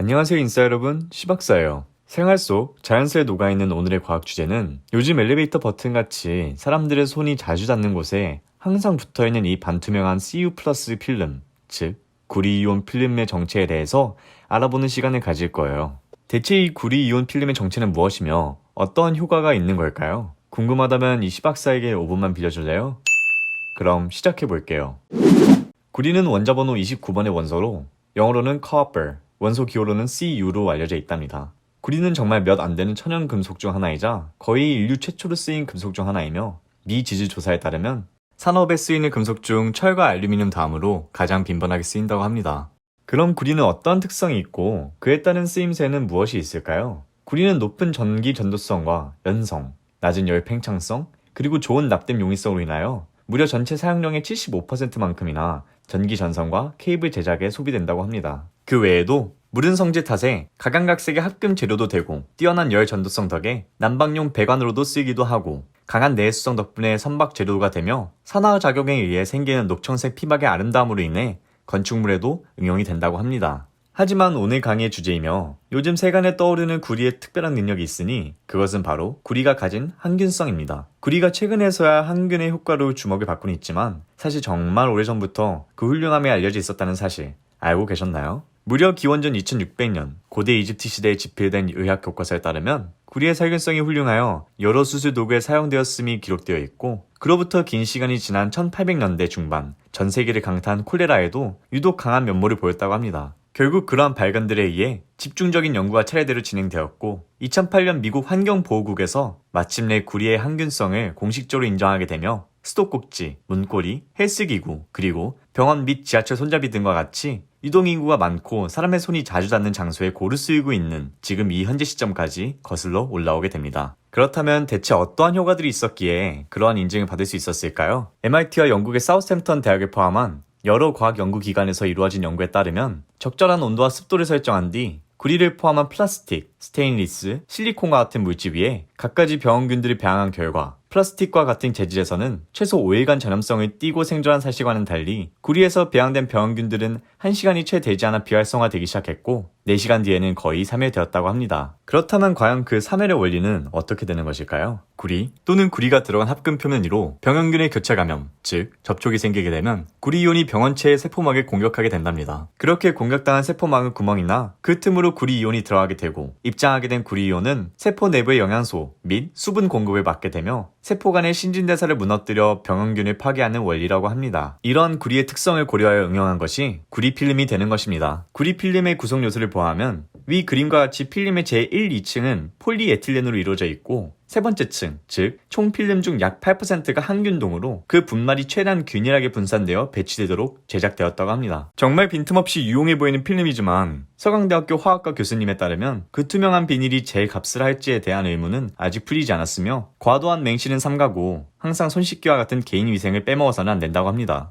안녕하세요 인싸 여러분, 시박사예요. 생활 속 자연스레 녹아있는 오늘의 과학 주제는 요즘 엘리베이터 버튼같이 사람들의 손이 자주 닿는 곳에 항상 붙어있는 이 반투명한 Cu 플러스 필름, 즉 구리이온 필름의 정체에 대해서 알아보는 시간을 가질 거예요. 대체 이 구리이온 필름의 정체는 무엇이며 어떠한 효과가 있는 걸까요? 궁금하다면 이 시박사에게 5분만 빌려줄래요? 그럼 시작해볼게요. 구리는 원자번호 29번의 원소로 영어로는 copper, 원소 기호로는 Cu로 알려져 있답니다. 구리는 정말 몇 안 되는 천연 금속 중 하나이자 거의 인류 최초로 쓰인 금속 중 하나이며 미 지질 조사에 따르면 산업에 쓰이는 금속 중 철과 알루미늄 다음으로 가장 빈번하게 쓰인다고 합니다. 그럼 구리는 어떤 특성이 있고 그에 따른 쓰임새는 무엇이 있을까요? 구리는 높은 전기 전도성과 연성, 낮은 열 팽창성, 그리고 좋은 납땜 용이성으로 인하여 무려 전체 사용량의 75%만큼이나 전기 전선과 케이블 제작에 소비된다고 합니다. 그 외에도 무른 성질 탓에 각양각색의 합금 재료도 되고 뛰어난 열 전도성 덕에 난방용 배관으로도 쓰이기도 하고 강한 내수성 덕분에 선박 재료가 되며 산화작용에 의해 생기는 녹청색 피막의 아름다움으로 인해 건축물에도 응용이 된다고 합니다. 하지만 오늘 강의의 주제이며 요즘 세간에 떠오르는 구리의 특별한 능력이 있으니 그것은 바로 구리가 가진 항균성입니다. 구리가 최근에서야 항균의 효과로 주목을 받고는 있지만 사실 정말 오래전부터 그 훌륭함이 알려져 있었다는 사실 알고 계셨나요? 무려 기원전 2600년 고대 이집트 시대에 집필된 의학 교과서에 따르면 구리의 살균성이 훌륭하여 여러 수술 도구에 사용되었음이 기록되어 있고 그로부터 긴 시간이 지난 1800년대 중반 전 세계를 강타한 콜레라에도 유독 강한 면모를 보였다고 합니다. 결국 그러한 발견들에 의해 집중적인 연구가 차례대로 진행되었고 2008년 미국 환경보호국에서 마침내 구리의 항균성을 공식적으로 인정하게 되며 수도꼭지, 문고리, 헬스기구, 그리고 병원 및 지하철 손잡이 등과 같이 유동인구가 많고 사람의 손이 자주 닿는 장소에 고루 쓰이고 있는 지금 이 현재 시점까지 거슬러 올라오게 됩니다. 그렇다면 대체 어떠한 효과들이 있었기에 그러한 인증을 받을 수 있었을까요? MIT와 영국의 사우스햄프턴 대학을 포함한 여러 과학 연구기관에서 이루어진 연구에 따르면 적절한 온도와 습도를 설정한 뒤 구리를 포함한 플라스틱, 스테인리스, 실리콘과 같은 물질 위에 갖가지 병원균들을 배양한 결과 플라스틱과 같은 재질에서는 최소 5일간 전염성을 띠고 생존한 사실과는 달리 구리에서 배양된 병원균들은 1시간이 채 되지 않아 비활성화되기 시작했고 4시간 뒤에는 거의 사멸되었다고 합니다. 그렇다면 과연 그 사멸의 원리는 어떻게 되는 것일까요? 구리 또는 구리가 들어간 합금 표면 위로 병원균의 교차 감염, 즉 접촉이 생기게 되면 구리이온이 병원체의 세포막을 공격하게 된답니다. 그렇게 공격당한 세포막의 구멍이나 그 틈으로 구리이온이 들어가게 되고 입장하게 된 구리이온은 세포 내부의 영양소 및 수분 공급을 막게 되며 세포 간의 신진대사를 무너뜨려 병원균을 파괴하는 원리라고 합니다. 이러한 구리의 특성을 고려하여 응용한 것이 구리 필름이 되는 것입니다. 구리 필름의 구성 요소를 보아하면 위 그림과 같이 필름의 제1, 2층은 폴리에틸렌으로 이루어져 있고 세 번째 층, 즉 총 필름 중 약 8%가 항균동으로 그 분말이 최대한 균일하게 분산되어 배치되도록 제작되었다고 합니다. 정말 빈틈없이 유용해 보이는 필름이지만 서강대학교 화학과 교수님에 따르면 그 투명한 비닐이 제 값을 할지에 대한 의문은 아직 풀리지 않았으며 과도한 맹신은 삼가고 항상 손 씻기와 같은 개인 위생을 빼먹어서는 안 된다고 합니다.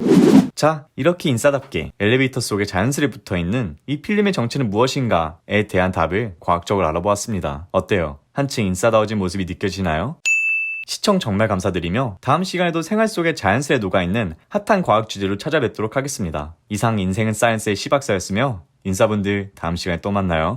자, 이렇게 인싸답게 엘리베이터 속에 자연스레 붙어있는 이 필름의 정체는 무엇인가에 대한 답을 과학적으로 알아보았습니다. 어때요? 한층 인싸다워진 모습이 느껴지나요? 시청 정말 감사드리며 다음 시간에도 생활 속에 자연스레 녹아있는 핫한 과학 주제로 찾아뵙도록 하겠습니다. 이상 인생은 사이언스의 시박사였으며 인싸분들 다음 시간에 또 만나요.